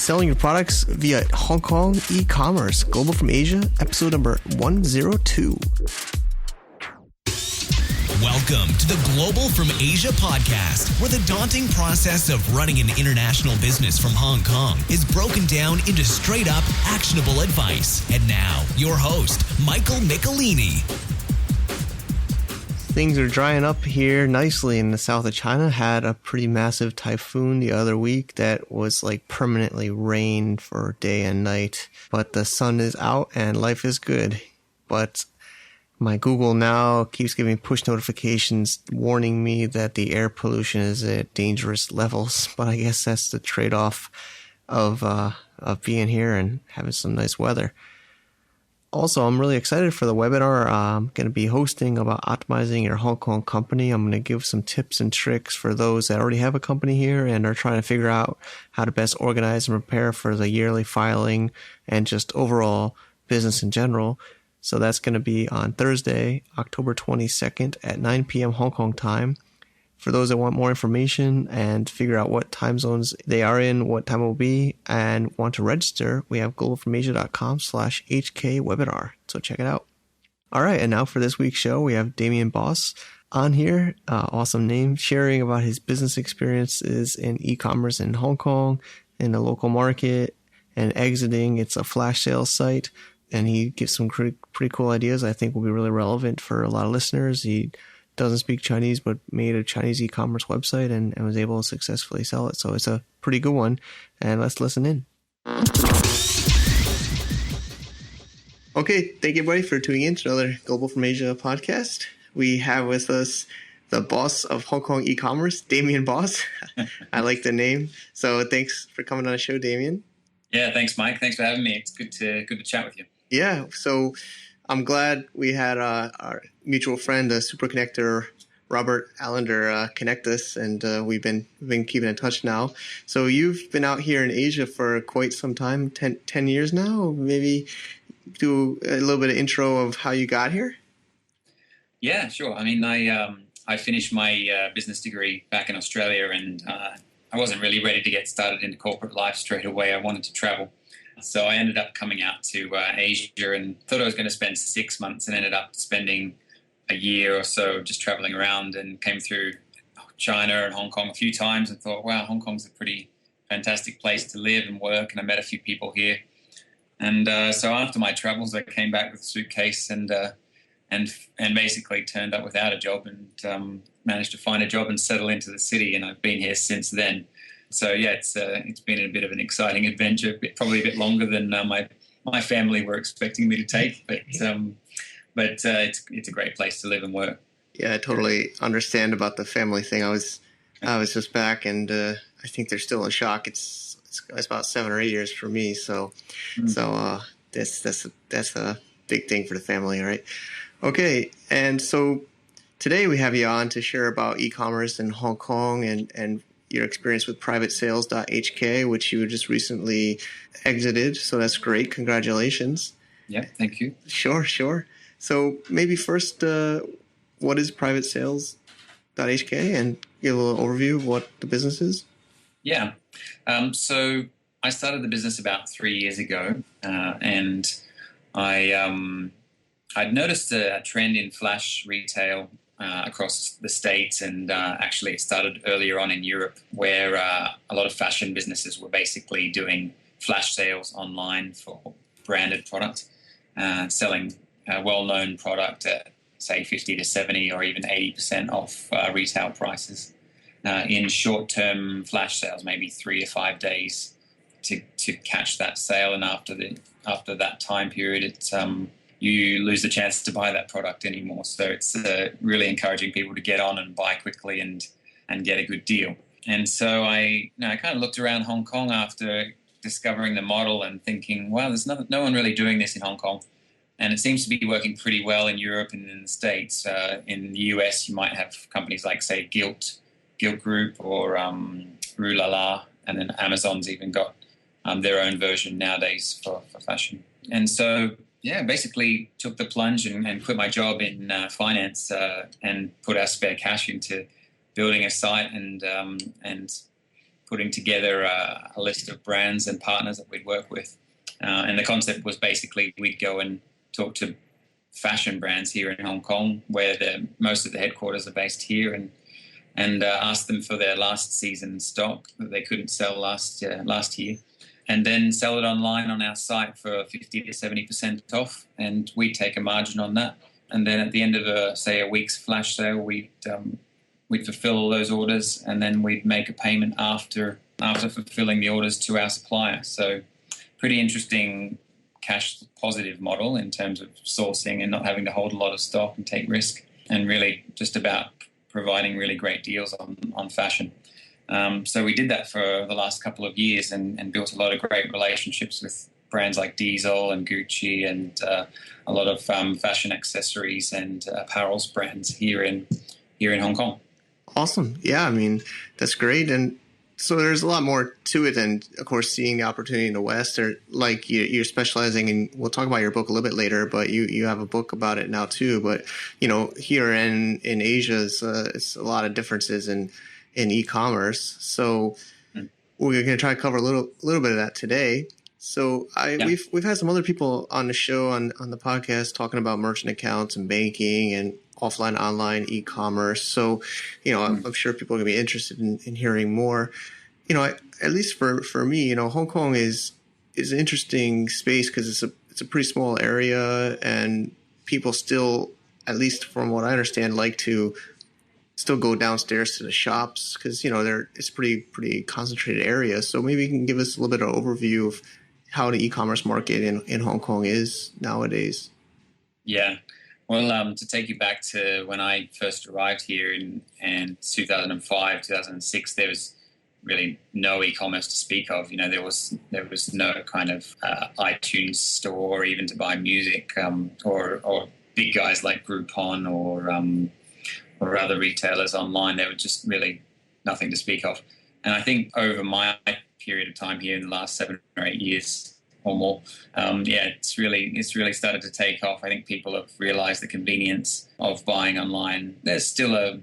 selling your products via Hong Kong e-commerce, Global from Asia, episode number 102. Welcome to the Global from Asia podcast, where the daunting process of running an international business from Hong Kong is broken down into straight-up, actionable advice. And now, your host, Michael Michelini. Things are drying up here nicely in the south of China. Had a pretty massive typhoon the other week that was like permanently rain for day and night. But the sun is out and life is good. But my Google now keeps giving push notifications warning me that the air pollution is at dangerous levels. But I guess that's the trade-off of being here and having some nice weather. Also, I'm really excited for the webinar I'm going to be hosting about optimizing your Hong Kong company. I'm going to give some tips and tricks for those that already have a company here and are trying to figure out how to best organize and prepare for the yearly filing and just overall business in general. So that's going to be on Thursday, October 22nd at 9 p.m. Hong Kong time. For those that want more information and figure out what time zones they are in, what time it will be, and want to register, we have globalfromasia.com/HK webinar. So check it out. All right. And now for this week's show, we have Damien Bos on here. Awesome name, sharing about his business experiences in e-commerce in Hong Kong, in the local market, and exiting. It's a flash sales site. And he gives some pretty cool ideas I think will be really relevant for a lot of listeners. He doesn't speak Chinese, but made a Chinese e-commerce website and was able to successfully sell it. So it's a pretty good one. And let's listen in. Okay, thank you, everybody, for tuning in to another Global from Asia podcast. We have with us the boss of Hong Kong e-commerce, Damien Bos. I like the name. So thanks for coming on the show, Damien. Yeah, thanks, Mike. Thanks for having me. It's good to chat with you. Yeah, so I'm glad we had our mutual friend, the super connector, Robert Allender, connect us, and we've been keeping in touch now. So you've been out here in Asia for quite some time, 10 years now. Maybe do a little bit of intro of how you got here. Yeah, sure. I mean, I finished my business degree back in Australia, and I wasn't really ready to get started into corporate life straight away. I wanted to travel. So I ended up coming out to Asia and thought I was going to spend 6 months and ended up spending a year or so just traveling around, and came through China and Hong Kong a few times and thought, wow, Hong Kong's a pretty fantastic place to live and work. And I met a few people here. And so after my travels, I came back with a suitcase and basically turned up without a job and managed to find a job and settle into the city. And I've been here since then. So yeah, it's been a bit of an exciting adventure, probably a bit longer than my family were expecting me to take, but it's a great place to live and work. Yeah, I totally understand about the family thing. I was just back, and I think they're still in shock. It's about 7 or 8 years for me, so that's a big thing for the family, right? Okay, and so today we have you on to share about e-commerce in Hong Kong and your experience with privatesales.hk, which you just recently exited. So that's great. Congratulations. Yeah, thank you. Sure. So maybe first, what is privatesales.hk, and give a little overview of what the business is? Yeah. So I started the business about 3 years ago, and I'd noticed a trend in flash retail across the States, and actually it started earlier on in Europe, where a lot of fashion businesses were basically doing flash sales online for branded product, selling a well-known product at, say, 50 to 70 or even 80% off retail prices in short-term flash sales, maybe 3 to 5 days to catch that sale. And after that time period, you lose the chance to buy that product anymore. So it's really encouraging people to get on and buy quickly and get a good deal. And so I kind of looked around Hong Kong after discovering the model and thinking, wow, there's no one really doing this in Hong Kong. And it seems to be working pretty well in Europe and in the States. In the US, you might have companies like, say, Gilt Group or Rue La La, and then Amazon's even got their own version nowadays for fashion. And so yeah, basically took the plunge and quit my job in finance and put our spare cash into building a site and putting together a list of brands and partners that we'd work with. And the concept was basically we'd go and talk to fashion brands here in Hong Kong, where most of the headquarters are based here, and ask them for their last season stock that they couldn't sell last year, and then sell it online on our site for 50 to 70% off, and we'd take a margin on that. And then at the end of a week's flash sale, we'd fulfill all those orders, and then we'd make a payment after fulfilling the orders to our supplier. So pretty interesting cash positive model in terms of sourcing and not having to hold a lot of stock and take risk, and really just about providing really great deals on fashion. So we did that for the last couple of years and built a lot of great relationships with brands like Diesel and Gucci and a lot of fashion accessories and apparels brands here in Hong Kong. Awesome. Yeah, I mean, that's great. And so there's a lot more to it than, of course, seeing the opportunity in the West. Or like you're specializing in, we'll talk about your book a little bit later, but you have a book about it now too. But, here in Asia, it's a lot of differences in e-commerce. So we're going to try to cover a little bit of that today. So we've had some other people on the show, on the podcast, talking about merchant accounts and banking and offline, online, e-commerce. So, I'm sure people are going to be interested in hearing more. At least for me, Hong Kong is an interesting space because it's a pretty small area, and people still, at least from what I understand, like to still go downstairs to the shops because, it's a pretty concentrated area. So maybe you can give us a little bit of overview of how the e-commerce market in Hong Kong is nowadays. Yeah. Well, to take you back to when I first arrived here in 2005, 2006, there was really no e-commerce to speak of. There was no kind of iTunes store even to buy music, or big guys like Groupon or other retailers online. There was just really nothing to speak of. And I think over my period of time here in the last 7 or 8 years or more, it's really started to take off. I think people have realized the convenience of buying online. There's still a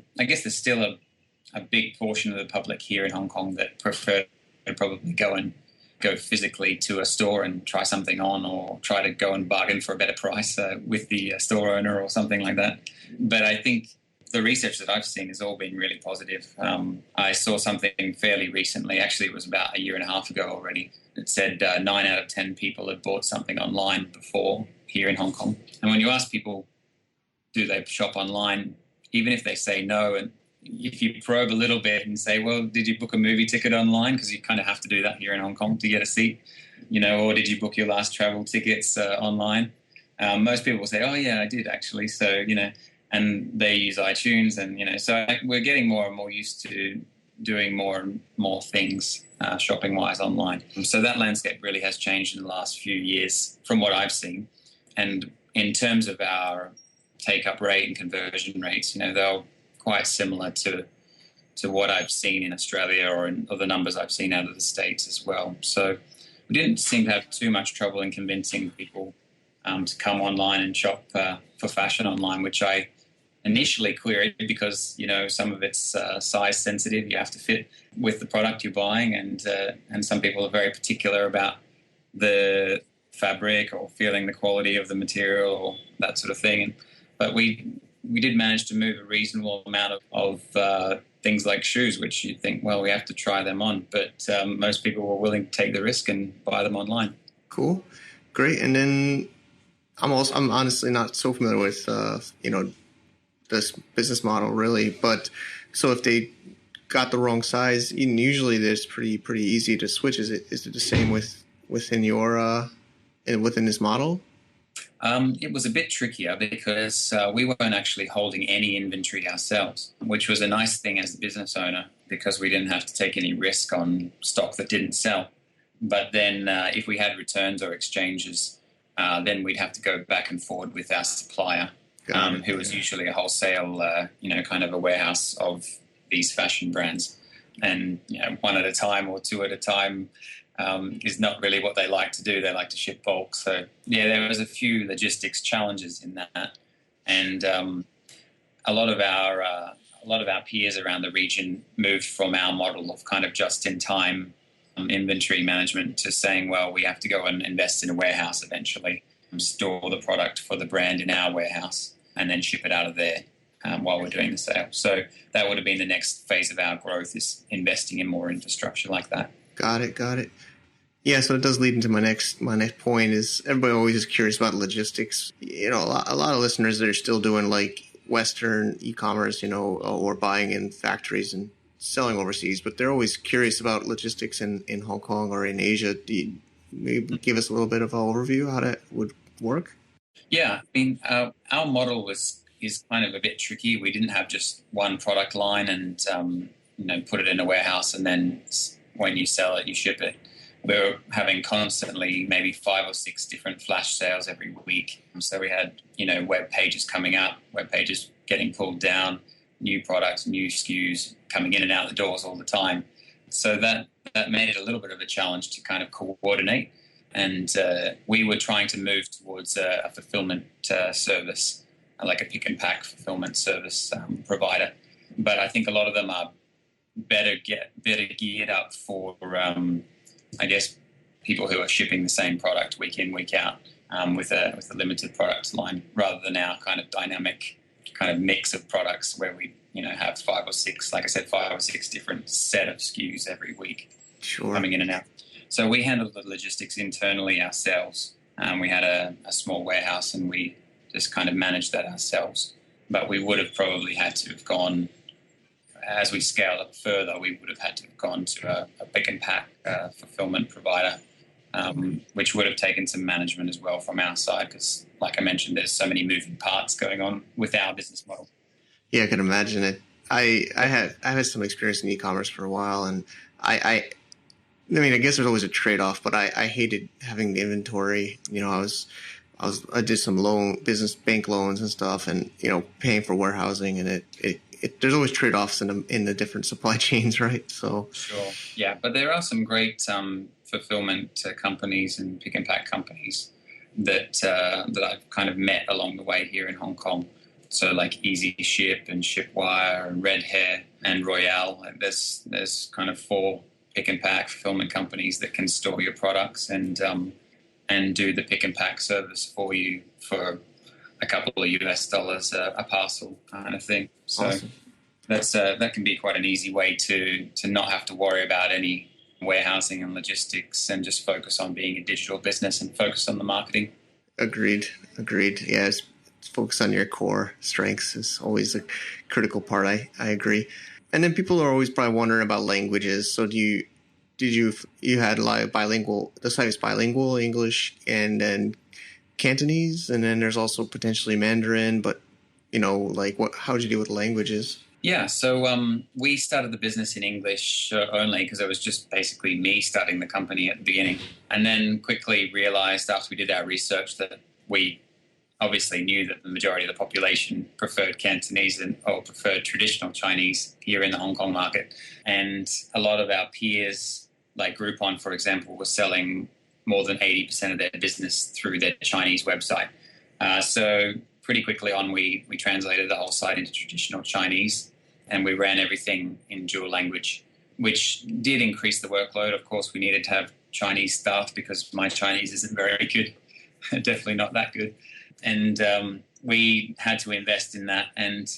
big portion of the public here in Hong Kong that prefer to probably go physically to a store and try something on, or try to go and bargain for a better price with the store owner or something like that. But I think the research that I've seen has all been really positive. I saw something fairly recently, actually it was about a year and a half ago already, that said 9 out of 10 people had bought something online before here in Hong Kong. And when you ask people, do they shop online, even if they say no, and if you probe a little bit and say, well, did you book a movie ticket online? Because you kind of have to do that here in Hong Kong to get a seat, or did you book your last travel tickets online? Most people will say, oh yeah, I did actually. So, and they use iTunes, and so we're getting more and more used to doing more and more things shopping wise online. So that landscape really has changed in the last few years from what I've seen. And in terms of our take up rate and conversion rates, they're quite similar to what I've seen in Australia or the numbers I've seen out of the States as well. So we didn't seem to have too much trouble in convincing people to come online and shop for fashion online, which I initially queried because, some of it's size sensitive. You have to fit with the product you're buying, and some people are very particular about the fabric or feeling the quality of the material or that sort of thing. But we did manage to move a reasonable amount of things like shoes, which you'd think, well, we have to try them on. But most people were willing to take the risk and buy them online. Cool. Great. And then I'm honestly not so familiar with, this business model really. But so if they got the wrong size, usually it's pretty easy to switch. Is it the same within your within this model? It was a bit trickier because we weren't actually holding any inventory ourselves, which was a nice thing as a business owner because we didn't have to take any risk on stock that didn't sell. But then if we had returns or exchanges, then we'd have to go back and forward with our supplier, who was usually a wholesale, kind of a warehouse of these fashion brands. And, one at a time or two at a time is not really what they like to do. They like to ship bulk. So, there was a few logistics challenges in that. And a lot of lot of our peers around the region moved from our model of kind of just-in-time inventory management to saying, well, we have to go and invest in a warehouse eventually, and store the product for the brand in our warehouse, and then ship it out of there while we're doing the sale. So that would have been the next phase of our growth, is investing in more infrastructure like that. Got it. Yeah, so it does lead into my next point is everybody always is curious about logistics. You know, a lot of listeners that are still doing like Western e-commerce, you know, or buying in factories and selling overseas, but they're always curious about logistics in Hong Kong or in Asia. Do you maybe give us a little bit of an overview how that would work? Yeah, I mean, our model is kind of a bit tricky. We didn't have just one product line and put it in a warehouse and then when you sell it, you ship it. We were having constantly maybe 5 or 6 different flash sales every week. So we had, web pages coming up, web pages getting pulled down, new products, new SKUs coming in and out the doors all the time. So that made it a little bit of a challenge to kind of coordinate. And we were trying to move towards a fulfillment service, like a pick and pack fulfillment service provider. But I think a lot of them are better geared up for I guess people who are shipping the same product week in, week out with a limited product line, rather than our kind of dynamic kind of mix of products where we have 5 or 6, like I said, 5 or 6 different set of SKUs every week coming in and out. So we handled the logistics internally ourselves. We had a small warehouse and we just kind of managed that ourselves. But we would have probably had to have gone, as we scaled up further, we would have had to have gone to a pick and pack fulfillment provider, which would have taken some management as well from our side because, like I mentioned, there's so many moving parts going on with our business model. Yeah, I can imagine it. I had some experience in e-commerce for a while, and I mean, I guess there's always a trade-off, but I hated having the inventory. I did some business bank loans and stuff, and paying for warehousing, and it there's always trade-offs in the different supply chains, right? So sure, yeah, but there are some great fulfillment companies and pick and pack companies that I've kind of met along the way here in Hong Kong. So like Easy Ship and Shipwire and Red Hair and Royale. There's kind of 4 pick and pack fulfillment companies that can store your products and do the pick and pack service for you for a couple of US dollars a parcel kind of thing. So awesome. That can be quite an easy way to not have to worry about any warehousing and logistics and just focus on being a digital business and focus on the marketing. Agreed. Yes. Focus on your core strengths is always a critical part. I agree. And then people are always probably wondering about languages. So you had like bilingual, the site is bilingual, English and then Cantonese, and then there's also potentially Mandarin, but how did you deal with languages? Yeah, so we started the business in English only because it was just basically me starting the company at the beginning, and then quickly realized after we did our research that we obviously knew that the majority of the population preferred Cantonese or preferred traditional Chinese here in the Hong Kong market. And a lot of our peers, like Groupon, for example, were selling more than 80% of their business through their Chinese website. So pretty quickly on, we translated the whole site into traditional Chinese, and we ran everything in dual language, which did increase the workload. Of course, we needed to have Chinese staff because my Chinese isn't very good, definitely not that good. And we had to invest in that. And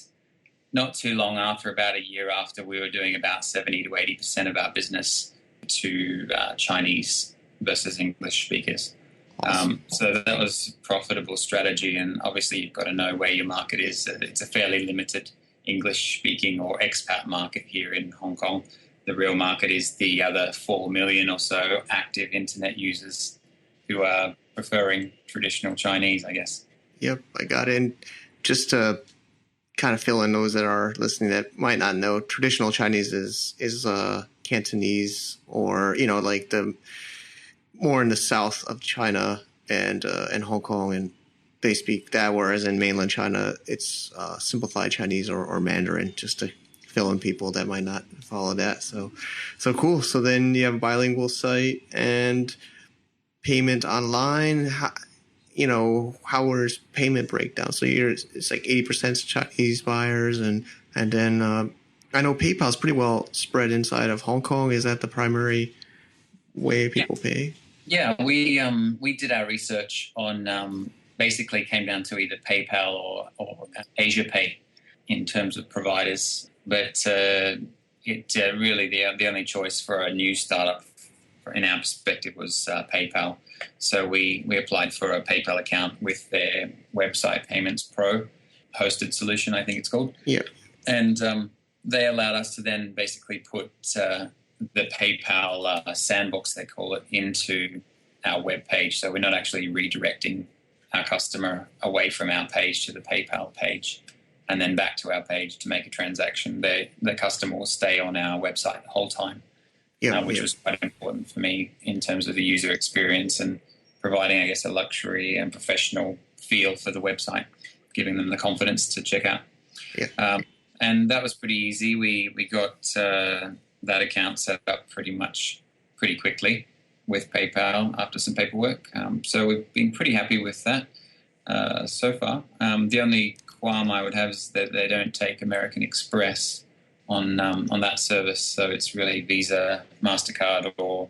not too long after, about a year after, we were doing about 70 to 80% of our business to Chinese versus English speakers. Awesome. So that was a profitable strategy. And obviously, you've got to know where your market is. It's a fairly limited English-speaking or expat market here in Hong Kong. The real market is the other 4 million or so active internet users who are preferring traditional Chinese, I guess. Yep, I got it. And just to kind of fill in those that are listening that might not know, traditional Chinese is Cantonese, or like the more in the south of China and Hong Kong, and they speak that. Whereas in mainland China, it's simplified Chinese or Mandarin, just to fill in people that might not follow that. So cool. So then you have a bilingual site and payment online. How is payment breakdown? So it's like 80% Chinese buyers and And then I know PayPal is pretty well spread inside of Hong Kong. Is that the primary way people pay? Yeah, we did our research on basically came down to either PayPal or Asia Pay in terms of providers. But it really the only choice for a new startup in our perspective was PayPal. So we applied for a PayPal account with their website Payments Pro hosted solution, I think it's called. Yeah. And they allowed us to then basically put the PayPal sandbox, they call it, into our web page. So we're not actually redirecting our customer away from our page to the PayPal page and then back to our page to make a transaction. The customer will stay on our website the whole time, which was quite important for me in terms of the user experience and providing, I guess, a luxury and professional feel for the website, giving them the confidence to check out. Yeah. And that was pretty easy. We got that account set up pretty quickly with PayPal after some paperwork. So we've been pretty happy with that so far. The only qualm I would have is that they don't take American Express on that service. So it's really Visa, MasterCard, or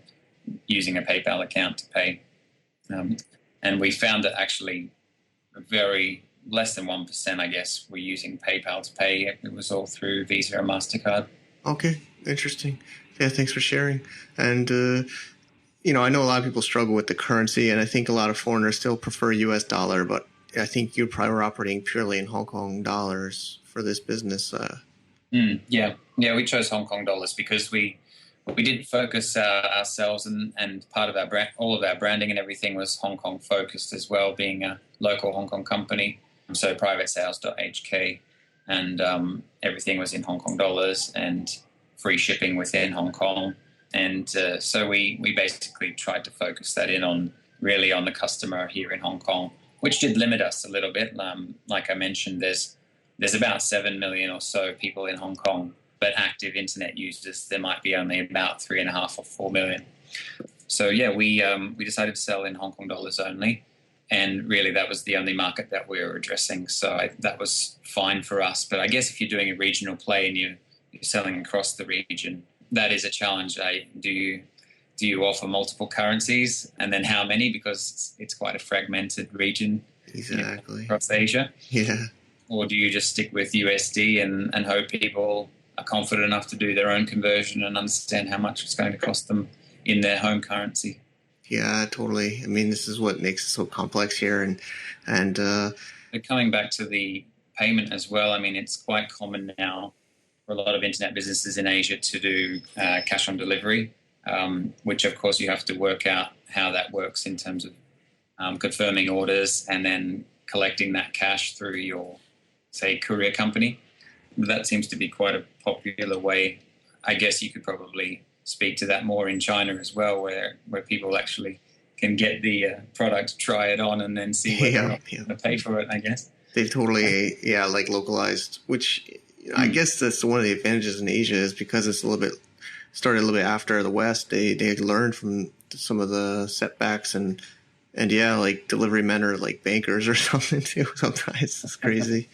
using a PayPal account to pay. And we found that actually very less than 1%, I guess, were using PayPal to pay. It was all through Visa or MasterCard. Okay, interesting. Yeah, thanks for sharing. And, I know a lot of people struggle with the currency, and I think a lot of foreigners still prefer U.S. dollar, but I think you probably were operating purely in Hong Kong dollars for this business. Yeah, we chose Hong Kong dollars because we did focus ourselves, and part of our brand, all of our branding and everything was Hong Kong focused as well, being a local Hong Kong company. So privatesales.hk, and everything was in Hong Kong dollars and free shipping within Hong Kong. And so we basically tried to focus that in on the customer here in Hong Kong, which did limit us a little bit. Like I mentioned, there's about 7 million or so people in Hong Kong, but active internet users, there might be only about 3.5 or 4 million. So yeah, we decided to sell in Hong Kong dollars only. And really, that was the only market that we were addressing. So that was fine for us. But I guess if you're doing a regional play and you're selling across the region, that is a challenge. Do you offer multiple currencies? And then how many? Because it's quite a fragmented region. Exactly. Across Asia. Yeah. Or do you just stick with USD and hope people are confident enough to do their own conversion and understand how much it's going to cost them in their home currency? Yeah, totally. I mean, this is what makes it so complex here. And But coming back to the payment as well, I mean, it's quite common now for a lot of internet businesses in Asia to do cash on delivery, which, of course, you have to work out how that works in terms of confirming orders and then collecting that cash through your, say, courier company. That seems to be quite a popular way. I guess you could probably speak to that more in China as well, where people actually can get the product, try it on, and then see whether or not they're going to pay for it, I guess. They've totally, like localized, which I guess that's one of the advantages in Asia is because it's started a little bit after the West. They learned from some of the setbacks and like delivery men are like bankers or something too. Sometimes it's crazy.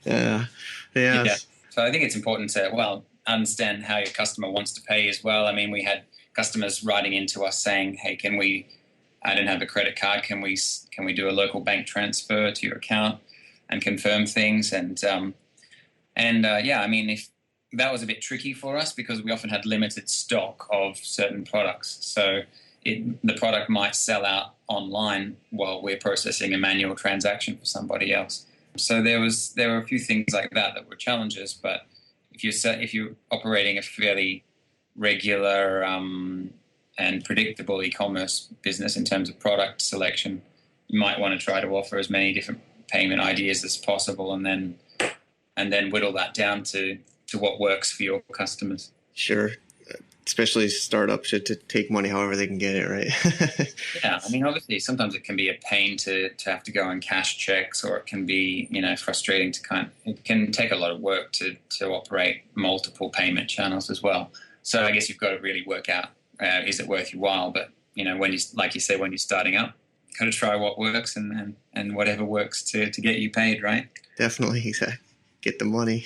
Yeah. So I think it's important to, understand how your customer wants to pay as well. I mean, we had customers writing into us saying, hey, I don't have a credit card. Can we do a local bank transfer to your account and confirm things? I mean, if that was a bit tricky for us because we often had limited stock of certain products. So the product might sell out online while we're processing a manual transaction for somebody else. So there were a few things like that were challenges, but if you're operating a fairly regular and predictable e-commerce business in terms of product selection, you might want to try to offer as many different payment ideas as possible, and then whittle that down to what works for your customers. Sure. Especially startups should to take money however they can get it, right? Yeah, I mean, obviously, sometimes it can be a pain to have to go on cash checks, or it can be, frustrating it can take a lot of work to operate multiple payment channels as well. So I guess you've got to really work out, is it worth your while? But, when you, like you say, when you're starting up, you've got to try what works and whatever works to get you paid, right? Definitely, exactly. get the money.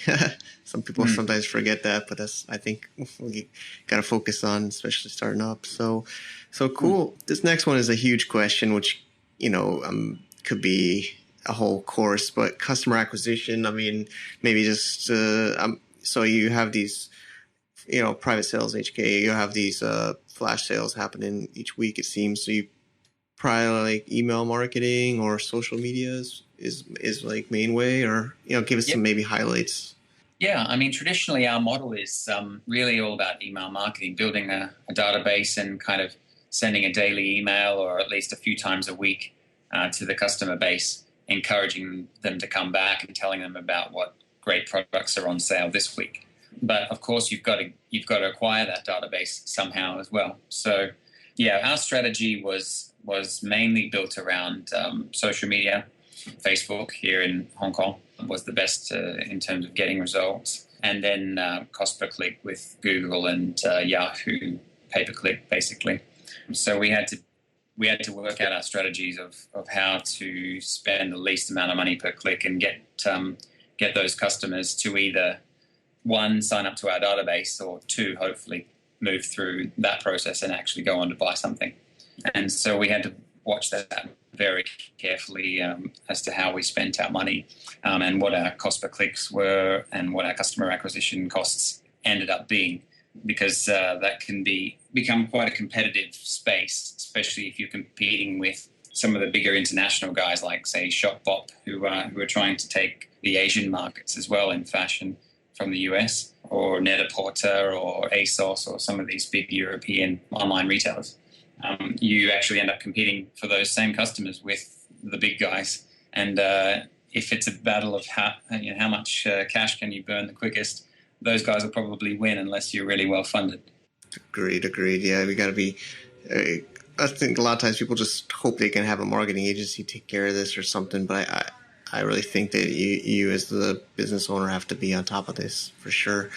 Some people sometimes forget that, but that's, I think, we got to focus on, especially starting up. So cool. This next one is a huge question, which, could be a whole course, but customer acquisition, I mean, maybe just, so you have these, private sales HK, you have these flash sales happening each week, it seems. So you probably like email marketing or social media is like main way, or, give us some maybe highlights. Yeah, I mean, traditionally our model is really all about email marketing, building a database and kind of sending a daily email or at least a few times a week to the customer base, encouraging them to come back and telling them about what great products are on sale this week. But of course, you've got to acquire that database somehow as well. So, yeah, our strategy was mainly built around social media. Facebook here in Hong Kong was the best in terms of getting results, and then cost per click with Google and Yahoo pay-per-click, basically. So we had to work out our strategies of how to spend the least amount of money per click and get those customers to either, one, sign up to our database, or two, hopefully move through that process and actually go on to buy something. And so we had to watch that very carefully as to how we spent our money and what our cost per clicks were and what our customer acquisition costs ended up being, because that can become quite a competitive space, especially if you're competing with some of the bigger international guys like, say, Shopbop, who are trying to take the Asian markets as well in fashion from the US, or Net-a-Porter or ASOS or some of these big European online retailers. You actually end up competing for those same customers with the big guys. And if it's a battle of how much cash can you burn the quickest, those guys will probably win unless you're really well funded. Agreed. Yeah, we got to be. I think a lot of times people just hope they can have a marketing agency take care of this or something, but I really think that you as the business owner have to be on top of this for sure.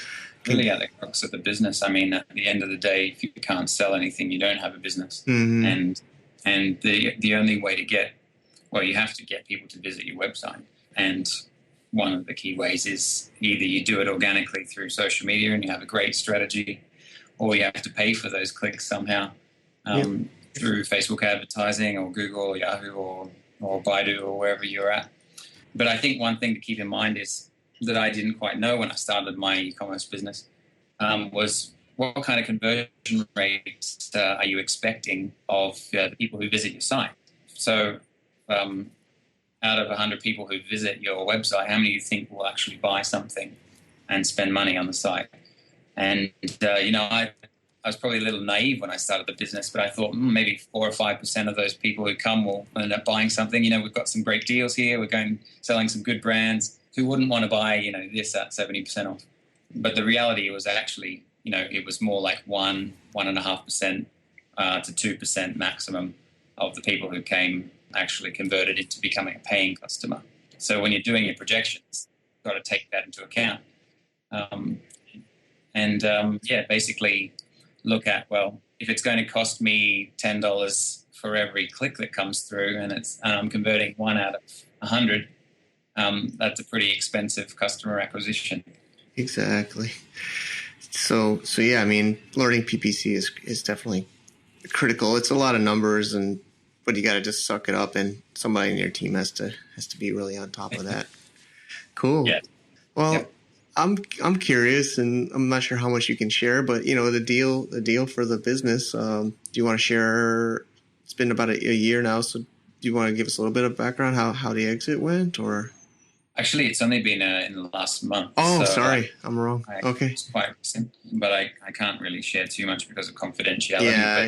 Really at the crux of the business. I mean, at the end of the day, if you can't sell anything, you don't have a business. Mm-hmm. And the only way to you have to get people to visit your website. And one of the key ways is either you do it organically through social media and you have a great strategy, or you have to pay for those clicks somehow through Facebook advertising or Google or Yahoo or Baidu or wherever you're at. But I think one thing to keep in mind is that I didn't quite know when I started my e-commerce business was what kind of conversion rates are you expecting of the people who visit your site? So out of 100 people who visit your website, how many do you think will actually buy something and spend money on the site? And, I was probably a little naive when I started the business, but I thought maybe 4 or 5% of those people who come will end up buying something. We've got some great deals here. We're selling some good brands. Who wouldn't want to buy, this at 70% off? But the reality was actually, it was more like 1.5% to 2% maximum of the people who came actually converted into becoming a paying customer. So when you're doing your projections, you've got to take that into account. Basically look at, well, if it's going to cost me $10 for every click that comes through and it's converting 1 out of 100, that's a pretty expensive customer acquisition. Exactly. So yeah, I mean, learning PPC is definitely critical. It's a lot of numbers, but you got to just suck it up, and somebody in your team has to be really on top of that. Cool. Yeah. Well, yeah. I'm curious, and I'm not sure how much you can share, but the deal for the business. Do you want to share? It's been about a year now, so do you want to give us a little bit of background how the exit went, or? Actually, it's only been in the last month. Oh, so sorry, I'm wrong. Okay, it's quite recent, but I can't really share too much because of confidentiality. Yeah, but,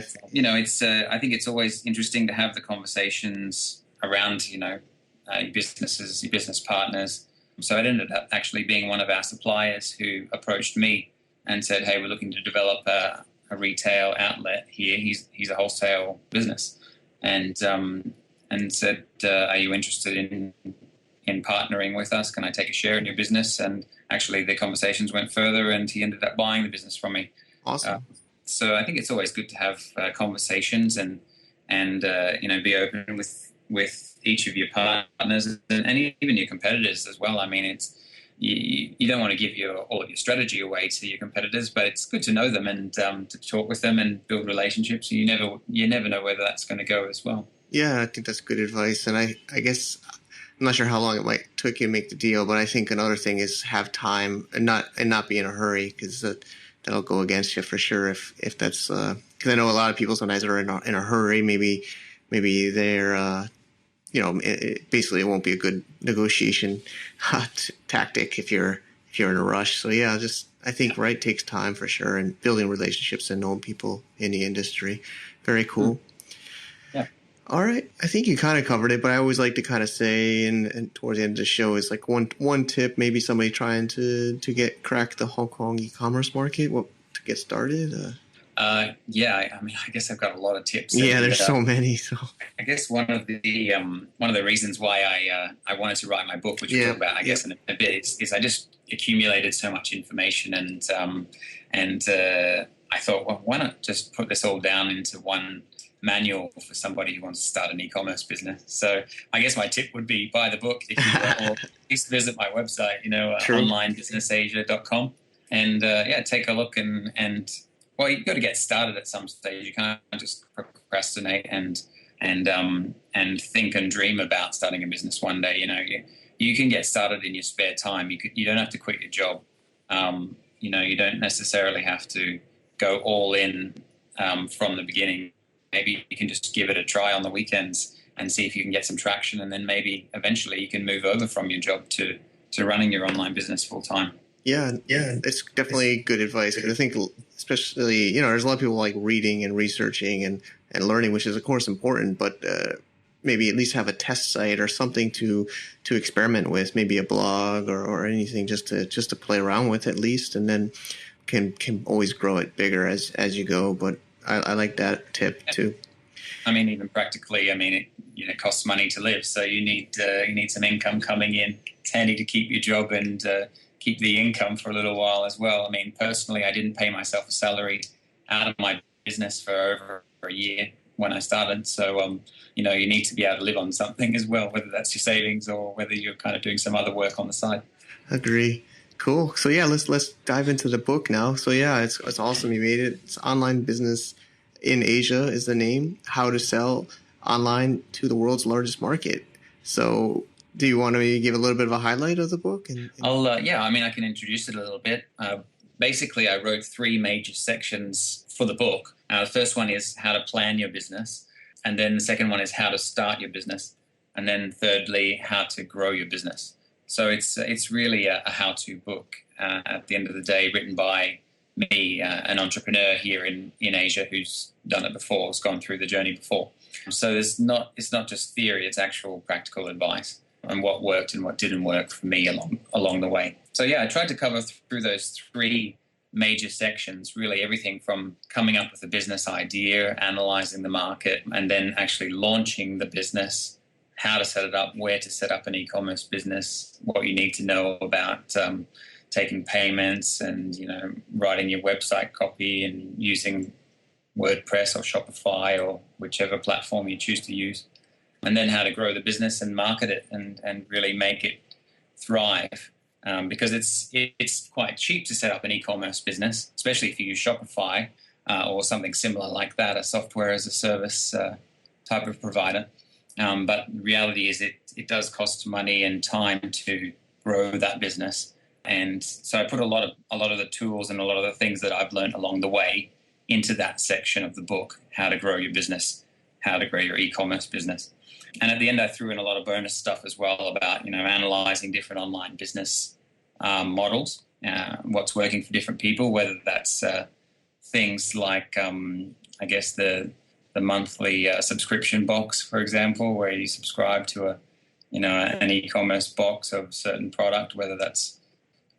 it's I think it's always interesting to have the conversations around your businesses, your business partners. So it ended up actually being one of our suppliers who approached me and said, "Hey, we're looking to develop a retail outlet here." He's a wholesale business, and said, "Are you interested in partnering with us? Can I take a share in your business?" And actually, the conversations went further, and he ended up buying the business from me. Awesome. So I think it's always good to have conversations and be open with each of your partners and even your competitors as well. I mean, you don't want to give all of your strategy away to your competitors, but it's good to know them and to talk with them and build relationships. You never know where that's going to go as well. Yeah, I think that's good advice. And I guess I'm not sure how long it might took you to make the deal, but I think another thing is have time and not be in a hurry, because that'll go against you for sure. If that's because I know a lot of people sometimes are in a hurry. Maybe they're basically it won't be a good negotiation tactic if you're in a rush. So yeah, I think takes time for sure, and building relationships and knowing people in the industry. Very cool. Yeah. All right. I think you kind of covered it, but I always like to kind of say, and towards the end of the show, is like one tip, maybe somebody trying to crack the Hong Kong e-commerce market, to get started. Yeah, I mean, I guess I've got a lot of tips. Yeah, there's so many. So I guess one of the reasons why I wanted to write my book, which we'll talk about, I guess, in a bit, is I just accumulated so much information, and I thought, well, why not just put this all down into one manual for somebody who wants to start an e-commerce business. So I guess my tip would be buy the book if you want, or at least visit my website, onlinebusinessasia.com, and take a look and well, you've got to get started at some stage. You can't just procrastinate and think and dream about starting a business one day. You can get started in your spare time. You don't have to quit your job. You don't necessarily have to go all in from the beginning. Maybe you can just give it a try on the weekends and see if you can get some traction, and then maybe eventually you can move over from your job to running your online business full time. Yeah, it's definitely good advice, because I think especially, there's a lot of people like reading and researching and learning, which is of course important, but maybe at least have a test site or something to experiment with, maybe a blog or anything just to play around with at least, and then can always grow it bigger as you go. But I like that tip too. I mean, even practically, it costs money to live, so you need some income coming in. It's handy to keep your job and keep the income for a little while as well. I mean, personally, I didn't pay myself a salary out of my business for over a year when I started. So, you need to be able to live on something as well, whether that's your savings or whether you're kind of doing some other work on the side. Agree. Cool. So yeah, let's dive into the book now. So yeah, it's awesome. You made it. It's Online Business in Asia is the name. How to sell online to the world's largest market. So do you want to give a little bit of a highlight of the book? I can introduce it a little bit. Basically, I wrote 3 major sections for the book. The first one is how to plan your business. And then the second one is how to start your business. And then thirdly, how to grow your business. So it's really a how-to book at the end of the day, written by me, an entrepreneur here in Asia who's done it before, has gone through the journey before. So it's not just theory, it's actual practical advice and what worked and what didn't work for me along the way. So yeah, I tried to cover through those 3 major sections, really everything from coming up with a business idea, analyzing the market, and then actually launching the business, how to set it up, where to set up an e-commerce business, what you need to know about taking payments and, writing your website copy and using WordPress or Shopify or whichever platform you choose to use. And then how to grow the business and market it and really make it thrive. Because it's quite cheap to set up an e-commerce business, especially if you use Shopify or something similar like that, a software as a service type of provider. But the reality is it does cost money and time to grow that business. And so I put a lot of the tools and a lot of the things that I've learned along the way into that section of the book, how to grow your business, how to grow your e-commerce business. And at the end, I threw in a lot of bonus stuff as well about, analyzing different online business models, what's working for different people, whether that's things like, I guess, the monthly subscription box, for example, where you subscribe to an e-commerce box of certain product, whether that's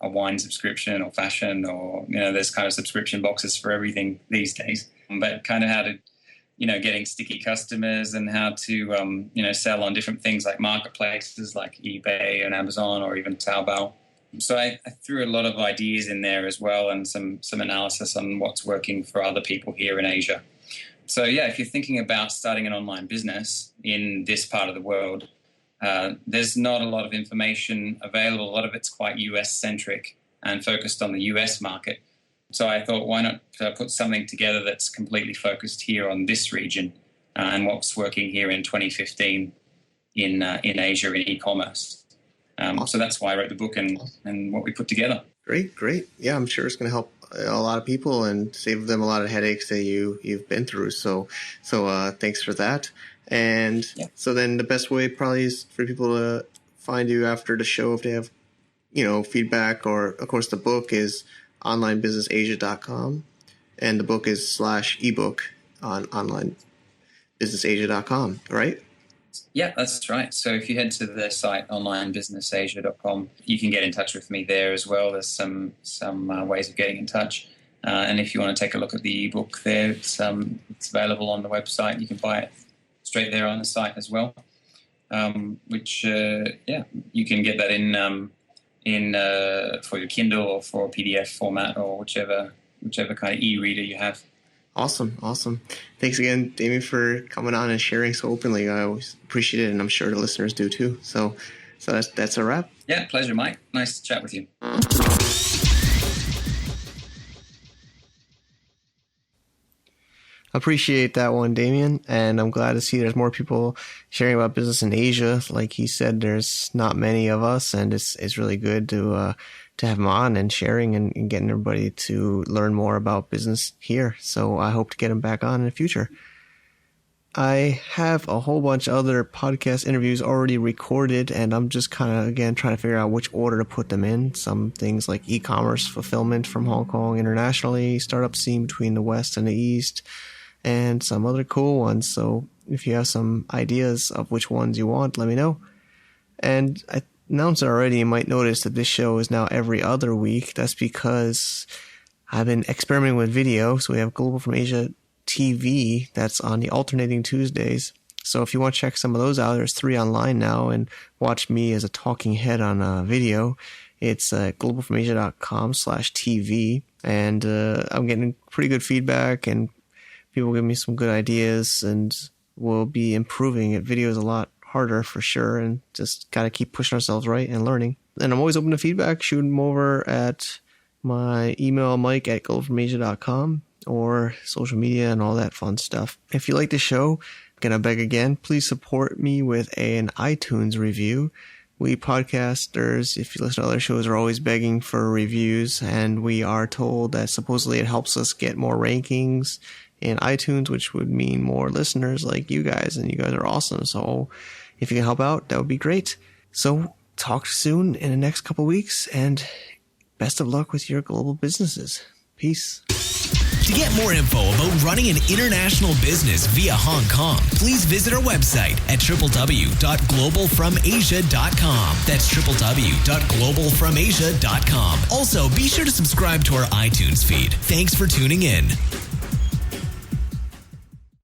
a wine subscription or fashion or, there's kind of subscription boxes for everything these days. But kind of how to, getting sticky customers and how to, sell on different things like marketplaces like eBay and Amazon or even Taobao. So I threw a lot of ideas in there as well and some analysis on what's working for other people here in Asia. So, yeah, if you're thinking about starting an online business in this part of the world, there's not a lot of information available. A lot of it's quite US-centric and focused on the US market. So I thought, why not put something together that's completely focused here on this region and what's working here in 2015 in Asia in e-commerce. So that's why I wrote the book and what we put together. Great. Yeah, I'm sure it's going to help a lot of people and save them a lot of headaches that you've been through. So thanks for that. And so then the best way probably is for people to find you after the show if they have, feedback, or of course the book is onlinebusinessasia.com, and the book is /ebook on onlinebusinessasia.com, right? Yeah, that's right. So if you head to the site onlinebusinessasia.com, you can get in touch with me there as well. There's some ways of getting in touch. And if you want to take a look at the ebook there, it's available on the website. You can buy it straight there on the site as well. Which you can get that in for your Kindle or for a PDF format or whichever kind of e-reader you have. Awesome. Thanks again, Damien, for coming on and sharing so openly. I always appreciate it, and I'm sure the listeners do too. So that's a wrap. Yeah, pleasure, Mike. Nice to chat with you. Appreciate that one, Damien, and I'm glad to see there's more people sharing about business in Asia. Like he said, there's not many of us, and it's really good to have him on and sharing and getting everybody to learn more about business here. So I hope to get him back on in the future. I have a whole bunch of other podcast interviews already recorded, and I'm just kind of, again, trying to figure out which order to put them in. Some things like e-commerce fulfillment from Hong Kong internationally, startup scene between the West and the East, and some other cool ones. So if you have some ideas of which ones you want, let me know. And I announced it already. You might notice that this show is now every other week. That's because I've been experimenting with video. So we have Global from Asia TV that's on the alternating Tuesdays. So if you want to check some of those out, there's 3 online now, and watch me as a talking head on a video. It's globalfromasia.com/TV, and I'm getting pretty good feedback, and people give me some good ideas, and we'll be improving it. Video is a lot harder for sure, and just got to keep pushing ourselves right and learning. And I'm always open to feedback. Shoot them over at my email, mike@globalfromasia.com, or social media and all that fun stuff. If you like the show, I'm going to beg again, please support me with an iTunes review. We podcasters, if you listen to other shows, are always begging for reviews, and we are told that supposedly it helps us get more rankings in iTunes, which would mean more listeners like you guys, and you guys are awesome. So if you can help out, that would be great. So talk soon in the next couple of weeks, and best of luck with your global businesses. Peace. To get more info about running an international business via Hong Kong, please visit our website at www.globalfromasia.com. That's www.globalfromasia.com. Also, be sure to subscribe to our iTunes feed. Thanks for tuning in.